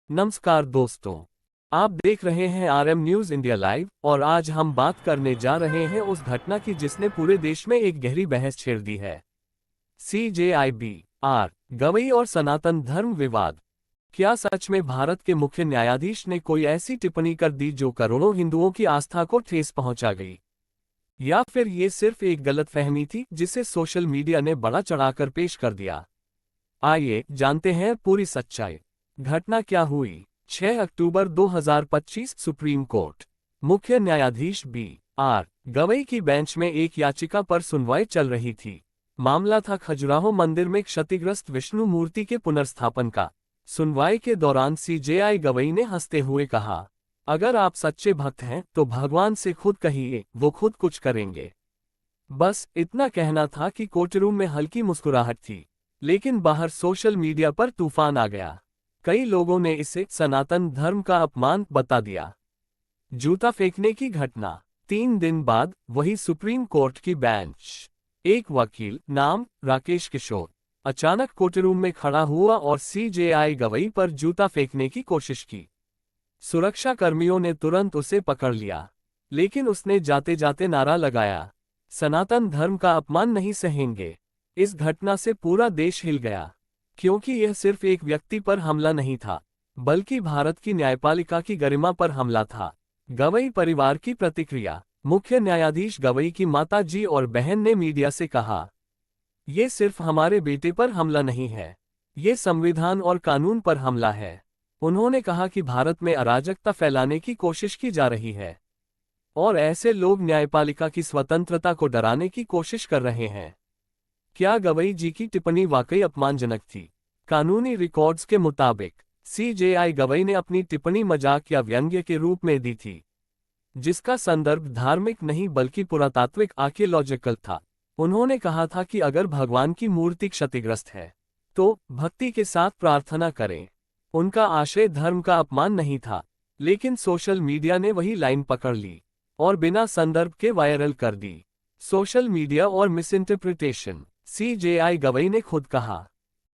नमस्कार दोस्तों, आप देख रहे हैं आरएम न्यूज इंडिया लाइव और आज हम बात करने जा रहे हैं उस घटना की जिसने पूरे देश में एक गहरी बहस छेड़ दी है। CJIB-R गवई और सनातन धर्म विवाद। क्या सच में भारत के मुख्य न्यायाधीश ने कोई ऐसी टिप्पणी कर दी जो करोड़ों हिंदुओं की आस्था को ठेस पहुंचा गई, या फिर ये सिर्फ एक गलतफहमी थी जिसे सोशल मीडिया ने बड़ा चढ़ाकर पेश कर दिया? आइए जानते हैं पूरी सच्चाई। घटना क्या हुई? 6 अक्टूबर 2025 सुप्रीम कोर्ट मुख्य न्यायाधीश B.R. गवई की बेंच में एक याचिका पर सुनवाई चल रही थी। मामला था खजुराहो मंदिर में क्षतिग्रस्त विष्णु मूर्ति के पुनर्स्थापन का। सुनवाई के दौरान CJI गवई ने हंसते हुए कहा, अगर आप सच्चे भक्त हैं तो भगवान से खुद कहिए, वो खुद कुछ करेंगे। बस इतना कहना था कि कोर्टरूम में हल्की मुस्कुराहट थी, लेकिन बाहर सोशल मीडिया पर तूफान आ गया। कई लोगों ने इसे सनातन धर्म का अपमान बता दिया। जूता फेंकने की घटना। 3 दिन बाद वही सुप्रीम कोर्ट की बेंच। एक वकील नाम राकेश किशोर अचानक कोर्टरूम में खड़ा हुआ और CJI गवई पर जूता फेंकने की कोशिश की। सुरक्षा कर्मियों ने तुरंत उसे पकड़ लिया, लेकिन उसने जाते जाते नारा लगाया, सनातन धर्म का अपमान नहीं सहेंगे। इस घटना से पूरा देश हिल गया, क्योंकि यह सिर्फ एक व्यक्ति पर हमला नहीं था, बल्कि भारत की न्यायपालिका की गरिमा पर हमला था। गवई परिवार की प्रतिक्रिया। मुख्य न्यायाधीश गवई की माता जी और बहन ने मीडिया से कहा, ये सिर्फ हमारे बेटे पर हमला नहीं है, ये संविधान और कानून पर हमला है। उन्होंने कहा कि भारत में अराजकता फैलाने की कोशिश की जा रही है और ऐसे लोग न्यायपालिका की स्वतंत्रता को डराने की कोशिश कर रहे हैं। क्या गवई जी की टिप्पणी वाकई अपमानजनक थी? कानूनी रिकॉर्ड्स के मुताबिक CJI गवई ने अपनी टिप्पणी मजाक या व्यंग्य के रूप में दी थी, जिसका संदर्भ धार्मिक नहीं बल्कि पुरातात्विक आर्कियोलॉजिकल था। उन्होंने कहा था कि अगर भगवान की मूर्ति क्षतिग्रस्त है तो भक्ति के साथ प्रार्थना करें। उनका आशय धर्म का अपमान नहीं था, लेकिन सोशल मीडिया ने वही लाइन पकड़ ली और बिना संदर्भ के वायरल कर दी। सोशल मीडिया और मिसइंटरप्रिटेशन। CJI गवई ने खुद कहा,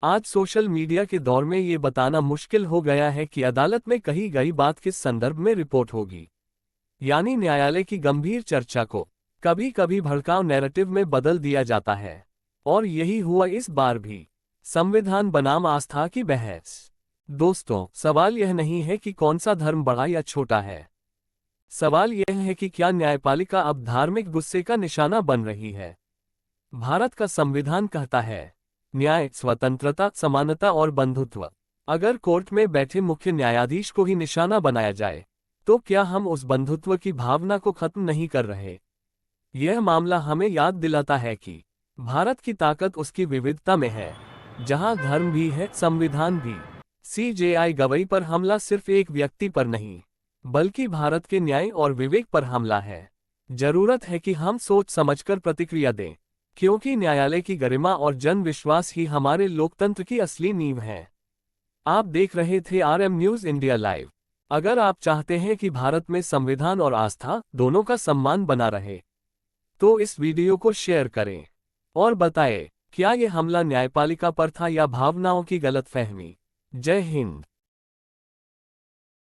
आज सोशल मीडिया के दौर में ये बताना मुश्किल हो गया है कि अदालत में कही गई बात किस संदर्भ में रिपोर्ट होगी। यानी न्यायालय की गंभीर चर्चा को कभी कभी भड़काऊ नैरेटिव में बदल दिया जाता है, और यही हुआ इस बार भी। संविधान बनाम आस्था की बहस। दोस्तों, सवाल यह नहीं है कि कौन सा धर्म बड़ा या छोटा है। सवाल यह है कि क्या न्यायपालिका अब धार्मिक गुस्से का निशाना बन रही है? भारत का संविधान कहता है, न्याय, स्वतंत्रता, समानता और बंधुत्व। अगर कोर्ट में बैठे मुख्य न्यायाधीश को ही निशाना बनाया जाए, तो क्या हम उस बंधुत्व की भावना को खत्म नहीं कर रहे? यह मामला हमें याद दिलाता है कि भारत की ताकत उसकी विविधता में है, जहां धर्म भी है, संविधान भी। CJI गवई पर हमला सिर्फ एक व्यक्ति पर नहीं, बल्कि भारत के न्याय और विवेक पर हमला है। जरूरत है कि हम सोच समझकर प्रतिक्रिया दें, क्योंकि न्यायालय की गरिमा और जन विश्वास ही हमारे लोकतंत्र की असली नींव है। आप देख रहे थे आरएम न्यूज इंडिया लाइव। अगर आप चाहते हैं कि भारत में संविधान और आस्था दोनों का सम्मान बना रहे, तो इस वीडियो को शेयर करें और बताएं, क्या यह हमला न्यायपालिका पर था या भावनाओं की गलतफहमी। जय हिंद।